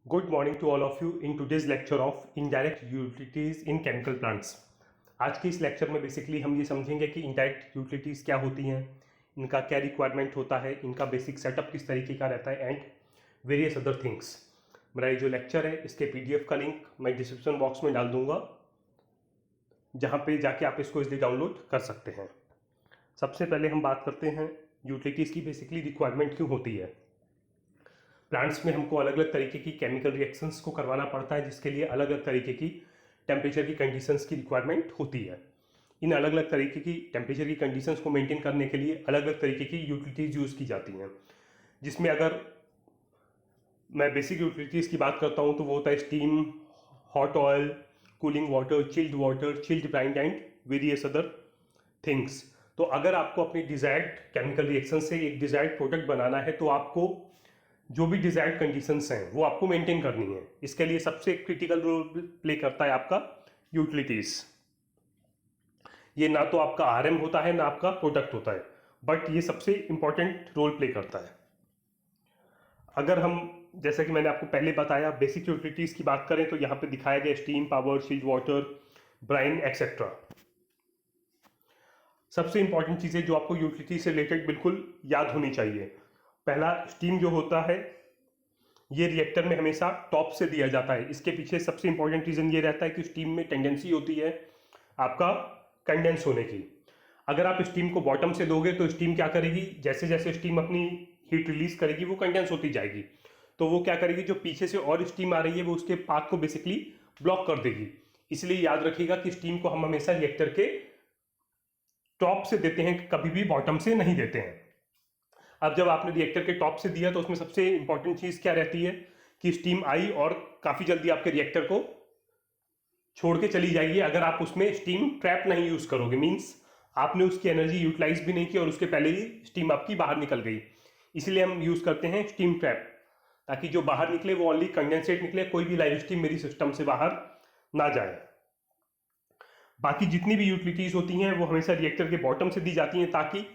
Good morning to all of you in today's lecture of indirect utilities in chemical plants। आज के इस lecture में basically हम ये समझेंगे कि indirect utilities क्या होती हैं, इनका क्या रिक्वायरमेंट होता है, इनका बेसिक सेटअप किस तरीके का रहता है एंड वेरियस अदर थिंग्स। मेरा ये जो लेक्चर है इसके पीडीएफ का लिंक मैं डिस्क्रिप्शन बॉक्स में डाल दूंगा, जहाँ पे जाके आप इसको इजीली डाउनलोड कर सकते हैं। सबसे पहले हम बात करते हैं यूटिलिटीज़ की बेसिकली रिक्वायरमेंट क्यों होती है। प्लांट्स में हमको अलग अलग तरीके की केमिकल रिएक्शंस को करवाना पड़ता है, जिसके लिए अलग अलग तरीके की टेम्परेचर की कंडीशंस की रिक्वायरमेंट होती है। इन अलग अलग तरीके की टेम्परेचर की कंडीशंस को मेंटेन करने के लिए अलग अलग तरीके की यूटिलिटीज़ यूज़ की जाती हैं, जिसमें अगर मैं बेसिक यूटिलिटीज़ की बात करता हूँ तो वो होता है steam, hot oil, cooling water, chilled brine and various other things. तो अगर आपको अपनी डिजायर्ड केमिकल रिएक्शन से एक डिजायर्ड प्रोडक्ट बनाना है तो आपको जो भी डिजायर्ड कंडीशंस हैं वो आपको मेंटेन करनी है। इसके लिए सबसे क्रिटिकल रोल प्ले करता है आपका यूटिलिटीज। ये ना तो आपका आरएम होता है ना आपका प्रोडक्ट होता है, बट ये सबसे इंपॉर्टेंट रोल प्ले करता है। अगर हम जैसे कि मैंने आपको पहले बताया बेसिक यूटिलिटीज की बात करें तो यहाँ पे दिखाया गया steam, power, chilled water, brine etcetera. सबसे इंपॉर्टेंट चीज़ें जो आपको यूटिलिटी से रिलेटेड बिल्कुल याद होनी चाहिए। पहला, स्टीम जो होता है ये रिएक्टर में हमेशा टॉप से दिया जाता है। इसके पीछे सबसे इंपॉर्टेंट रीज़न ये रहता है कि स्टीम में टेंडेंसी होती है आपका कंडेंस होने की। अगर आप स्टीम को बॉटम से दोगे तो स्टीम क्या करेगी, जैसे जैसे स्टीम अपनी हीट रिलीज करेगी वो कंडेंस होती जाएगी, तो वो क्या करेगी, जो पीछे से और स्टीम आ रही है वो उसके पाथ को बेसिकली ब्लॉक कर देगी। इसलिए याद रखिएगा कि स्टीम को हम हमेशा रिएक्टर के टॉप से देते हैं, कभी भी बॉटम से नहीं देते हैं। अब जब आपने रिएक्टर के टॉप से दिया तो उसमें सबसे इंपॉर्टेंट चीज़ क्या रहती है कि स्टीम आई और काफ़ी जल्दी आपके रिएक्टर को छोड़ के चली जाएगी अगर आप उसमें स्टीम ट्रैप नहीं यूज़ करोगे। मीन्स आपने उसकी एनर्जी यूटिलाइज भी नहीं की और उसके पहले ही स्टीम आपकी बाहर निकल गई। इसलिए हम यूज़ करते हैं स्टीम ट्रैप, ताकि जो बाहर निकले वो ओनली कंडेंसेट निकले, कोई भी लाइव स्टीम मेरी सिस्टम से बाहर ना जाए। बाकी जितनी भी यूटिलिटीज़ होती हैं वो हमेशा रिएक्टर के बॉटम से दी जाती हैं, ताकि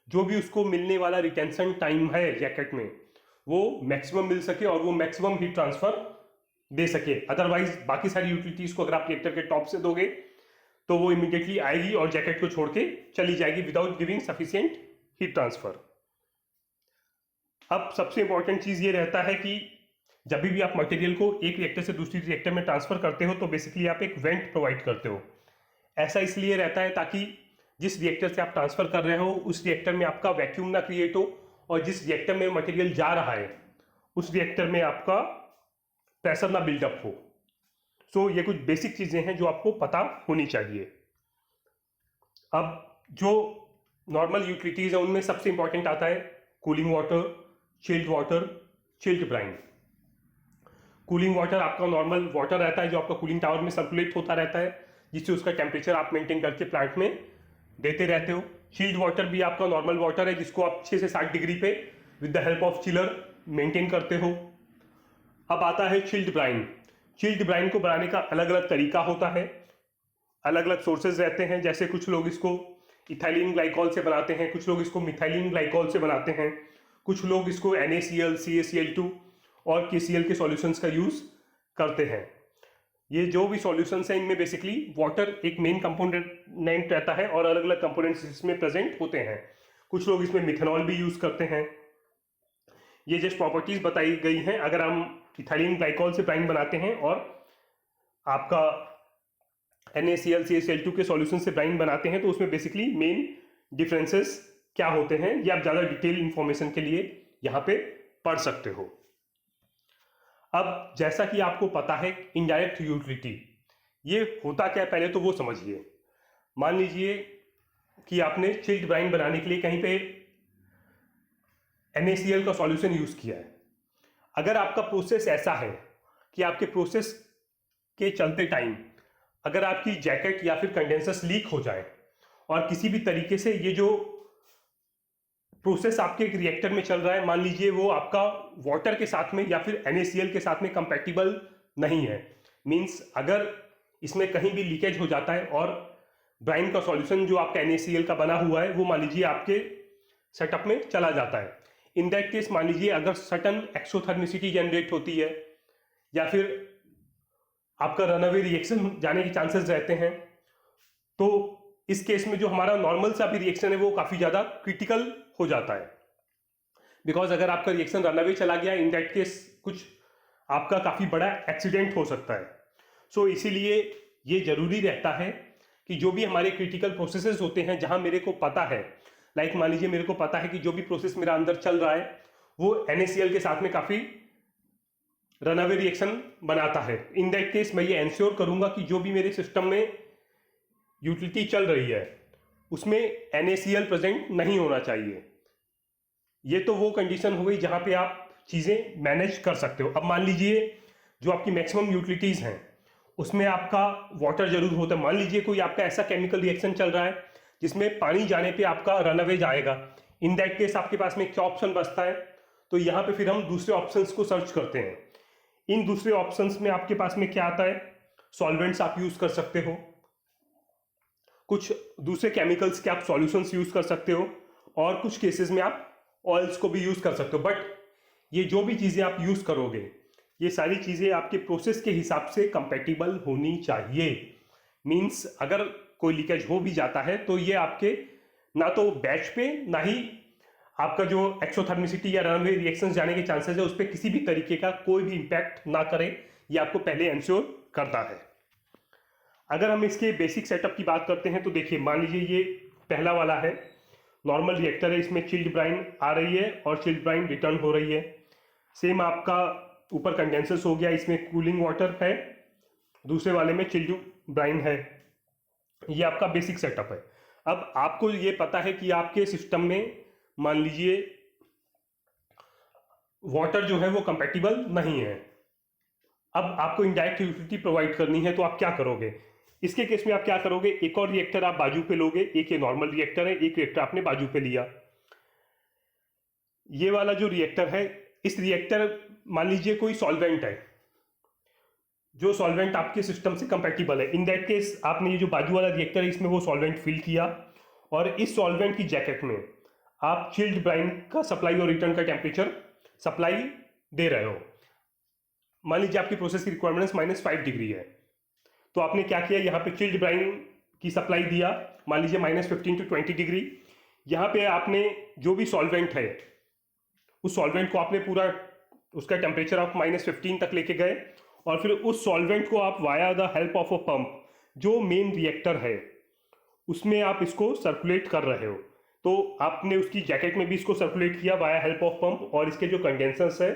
जो भी उसको मिलने वाला रिटेंशन टाइम है जैकेट में वो मैक्सिमम मिल सके और वो मैक्सिमम हीट ट्रांसफर दे सके। अदरवाइज बाकी सारी यूटिलिटीज़ को अगर आप रिएक्टर के टॉप से दोगे तो वो इमीडिएटली आएगी और जैकेट को छोड़ के चली जाएगी without giving sufficient heat transfer. अब सबसे इंपॉर्टेंट चीज़ ये रहता है कि जब भी आप मटेरियल को एक रिएक्टर से दूसरी रिएक्टर में ट्रांसफर करते हो तो बेसिकली आप एक वेंट प्रोवाइड करते हो। ऐसा इसलिए रहता है ताकि जिस रिएक्टर से आप ट्रांसफर कर रहे हो उस रिएक्टर में आपका वैक्यूम ना क्रिएट हो, और जिस रिएक्टर में मटेरियल जा रहा है उस रिएक्टर में आपका प्रेशर ना बिल्डअप हो। सो ये कुछ बेसिक चीजें हैं जो आपको पता होनी चाहिए। अब जो नॉर्मल यूटिलिटीज है उनमें सबसे इंपॉर्टेंट आता है cooling water, chilled brine. Cooling water आपका नॉर्मल वाटर रहता है जो आपका कूलिंग टावर में सर्कुलेट होता रहता है, जिससे उसका टेम्परेचर आप मेंटेन करके प्लांट में देते रहते हो। चिल्ड वाटर भी आपका नॉर्मल वाटर है जिसको आप 6 से 60 डिग्री पे with the help of chiller maintain करते हो। अब आता है चिल्ड ब्राइन। चिल्ड ब्राइन को बनाने का अलग अलग तरीका होता है, अलग अलग सोर्सेज रहते हैं। जैसे कुछ लोग इसको इथाइलिन ग्लाइकॉल से बनाते हैं, कुछ लोग इसको मिथाइलिन ग्लाइकॉल से बनाते हैं, कुछ लोग इसको NaCl, CaCl2 और KCl के सॉल्यूशंस का यूज करते हैं। ये जो भी सॉल्यूशंस हैं इनमें बेसिकली वाटर एक मेन कंपोनेंट रहता है और अलग अलग कंपोनेंट्स इसमें प्रेजेंट होते हैं। कुछ लोग इसमें मिथेनॉल भी यूज करते हैं। ये जस्ट प्रॉपर्टीज बताई गई हैं। अगर हम इथाइलिन ग्लाइकॉल से ब्राइन बनाते हैं और आपका NaCl, CaCl2 के सॉल्यूशन से ब्राइन बनाते हैं तो उसमें बेसिकली मेन डिफरेंसेस क्या होते हैं ये आप ज्यादा डिटेल इंफॉर्मेशन के लिए यहाँ पे पढ़ सकते हो। अब जैसा कि आपको पता है इनडायरेक्ट यूटिलिटी ये होता क्या है पहले तो वो समझिए। मान लीजिए कि आपने चिल्ड ब्राइन बनाने के लिए कहीं पे NaCl का सॉल्यूशन यूज किया है। अगर आपका प्रोसेस ऐसा है कि आपके प्रोसेस के चलते टाइम अगर आपकी जैकेट या फिर कंडेंसर्स लीक हो जाए और किसी भी तरीके से ये जो प्रोसेस आपके एक रिएक्टर में चल रहा है, मान लीजिए वो आपका वाटर के साथ में या फिर NaCl के साथ में कंपैटिबल नहीं है, मींस अगर इसमें कहीं भी लीकेज हो जाता है और ब्राइन का सॉल्यूशन जो आपका NaCl का बना हुआ है वो मान लीजिए आपके सेटअप में चला जाता है, इन दैट केस मान लीजिए अगर सर्टन एक्सोथर्मिसिटी जनरेट होती है या फिर आपका रनअवे रिएक्शन जाने के चांसेस रहते हैं। तो इस केस में जो हमारा नॉर्मल सा भी रिएक्शन है वो काफ़ी ज़्यादा क्रिटिकल हो जाता है, बिकॉज अगर आपका रिएक्शन रनअवे चला गया, इन दैट केस कुछ आपका काफ़ी बड़ा एक्सीडेंट हो सकता है। सो इसीलिए ये ज़रूरी रहता है कि जो भी हमारे क्रिटिकल प्रोसेसेस होते हैं, जहाँ मेरे को पता है, लाइक मान लीजिए मेरे को पता है कि जो भी प्रोसेस मेरा अंदर चल रहा है वो NaCl के साथ में काफ़ी रनअवे रिएक्शन बनाता है, इन दैट केस मैं ये एंश्योर करूंगा कि जो भी मेरे सिस्टम में यूटिलिटी चल रही है उसमें NaCl प्रेजेंट नहीं होना चाहिए। ये तो वो कंडीशन हो गई जहां पे आप चीज़ें मैनेज कर सकते हो। अब मान लीजिए जो आपकी मैक्सिमम यूटिलिटीज़ हैं उसमें आपका वाटर जरूर होता है। मान लीजिए कोई आपका ऐसा केमिकल रिएक्शन चल रहा है जिसमें पानी जाने पे आपका रनअवे जाएगा, इन दैट केस आपके पास में क्या ऑप्शन बचता है? तो यहाँ पे फिर हम दूसरे ऑप्शंस को सर्च करते हैं। इन दूसरे ऑप्शंस में आपके पास में क्या आता है? सॉल्वेंट्स आप यूज कर सकते हो, कुछ दूसरे केमिकल्स के आप सॉल्यूशंस यूज कर सकते हो, और कुछ केसेस में आप ऑयल्स को भी यूज कर सकते हो। बट ये जो भी चीजें आप यूज करोगे ये सारी चीजें आपके प्रोसेस के हिसाब से कंपैटिबल होनी चाहिए। मींस अगर कोई लीकेज हो भी जाता है तो ये आपके ना तो बैच पे ना ही आपका जो एक्सोथर्मिसिटी या रनअवे रिएक्शंस जाने के चांसेस है उस पर किसी भी तरीके का कोई भी इंपैक्ट ना करे, ये आपको पहले एंश्योर करता है। अगर हम इसके बेसिक सेटअप की बात करते हैं तो देखिए, मान लीजिए ये पहला वाला है, नॉर्मल रिएक्टर है, इसमें चिल्ड ब्राइन आ रही है और चिल्ड ब्राइन रिटर्न हो रही है। सेम आपका ऊपर कंडेंसर्स हो गया, इसमें कूलिंग वाटर है, दूसरे वाले में चिल्ड ब्राइन है। ये आपका बेसिक सेटअप है। अब आपको ये पता है कि आपके सिस्टम में मान लीजिए वाटर जो है वो कंपैटिबल नहीं है। अब आपको इनडायरेक्ट यूटिलिटी प्रोवाइड करनी है तो आप क्या करोगे? इसके केस में आप क्या करोगे, एक और रिएक्टर आप बाजू पे लोगे, एक ये नॉर्मल रिएक्टर है, एक रिएक्टर आपने बाजू पे लिया। ये वाला जो रिएक्टर है, इस रिएक्टर मान लीजिए कोई सॉल्वेंट है, जो सॉल्वेंट आपके सिस्टम से कंपैटिबल है। इन दैट केस आपने ये जो बाजू वाला रिएक्टर है इसमें वो सॉल्वेंट फिल किया और इस सॉल्वेंट की जैकेट में आप चिल्ड ब्राइन का सप्लाई और रिटर्न का टेम्परेचर सप्लाई दे रहे हो। मान लीजिए आपकी प्रोसेस की रिक्वायरमेंट्स -5 डिग्री है, तो आपने क्या किया, यहाँ पे चिल्ड ब्राइन की सप्लाई दिया, मान लीजिए -15 to 20 डिग्री। यहाँ पे आपने जो भी सॉल्वेंट है उस सॉल्वेंट को आपने पूरा उसका टेम्परेचर आप -15 तक लेके गए और फिर उस सॉल्वेंट को आप via the help of a pump, जो मेन रिएक्टर है उसमें आप इसको सर्कुलेट कर रहे हो। तो आपने उसकी जैकेट में भी इसको सर्कुलेट किया वाया हेल्प ऑफ पंप, और इसके जो कंडेंसर्स है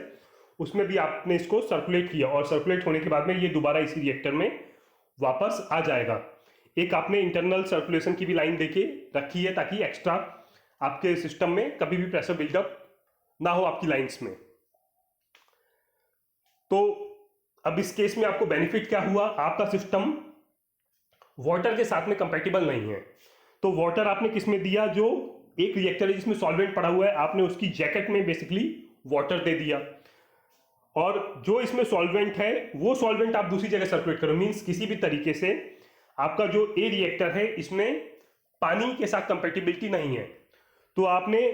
उसमें भी आपने इसको सर्कुलेट किया, और सर्कुलेट होने के बाद में ये दोबारा इसी रिएक्टर में वापस आ जाएगा। एक आपने इंटरनल सर्कुलेशन की भी लाइन देके रखी है ताकि एक्स्ट्रा आपके सिस्टम में कभी भी प्रेशर बिल्डअप ना हो आपकी लाइंस में। तो अब इस केस में आपको बेनिफिट क्या हुआ, आपका सिस्टम वाटर के साथ में कंपैटिबल नहीं है। तो वाटर आपने किस में दिया, जो एक रिएक्टर है जिसमें सॉल्वेंट पड़ा हुआ है, आपने उसकी जैकेट में बेसिकली वाटर दे दिया, और जो इसमें सॉल्वेंट है वो सॉल्वेंट आप दूसरी जगह सर्कुलेट करो। मींस किसी भी तरीके से आपका जो ए रिएक्टर है इसमें पानी के साथ कंपैटिबिलिटी नहीं है, तो आपने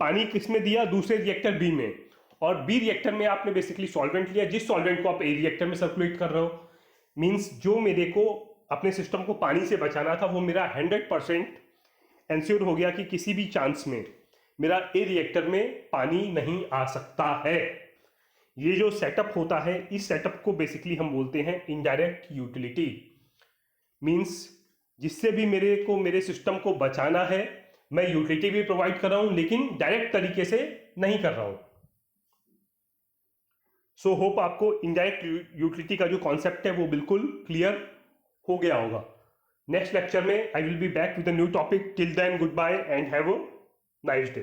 पानी किस में दिया, दूसरे रिएक्टर बी में, और बी रिएक्टर में आपने बेसिकली सॉल्वेंट लिया जिस सॉल्वेंट को आप ए रिएक्टर में सर्कुलेट कर रहे हो। मींस जो मेरे को अपने सिस्टम को पानी से बचाना था वो मेरा 100% एंश्योर हो गया कि किसी भी चांस में मेरा ए रिएक्टर में पानी नहीं आ सकता है। ये जो सेटअप होता है, इस सेटअप को बेसिकली हम बोलते हैं इनडायरेक्ट यूटिलिटी। मींस जिससे भी मेरे को मेरे सिस्टम को बचाना है, मैं यूटिलिटी भी प्रोवाइड कर रहा हूं लेकिन डायरेक्ट तरीके से नहीं कर रहा हूं। सो होप आपको इनडायरेक्ट यूटिलिटी का जो कॉन्सेप्ट है वो बिल्कुल क्लियर हो गया होगा। नेक्स्ट लेक्चर में I will be back with a new topic. Till then good bye and have a nice day.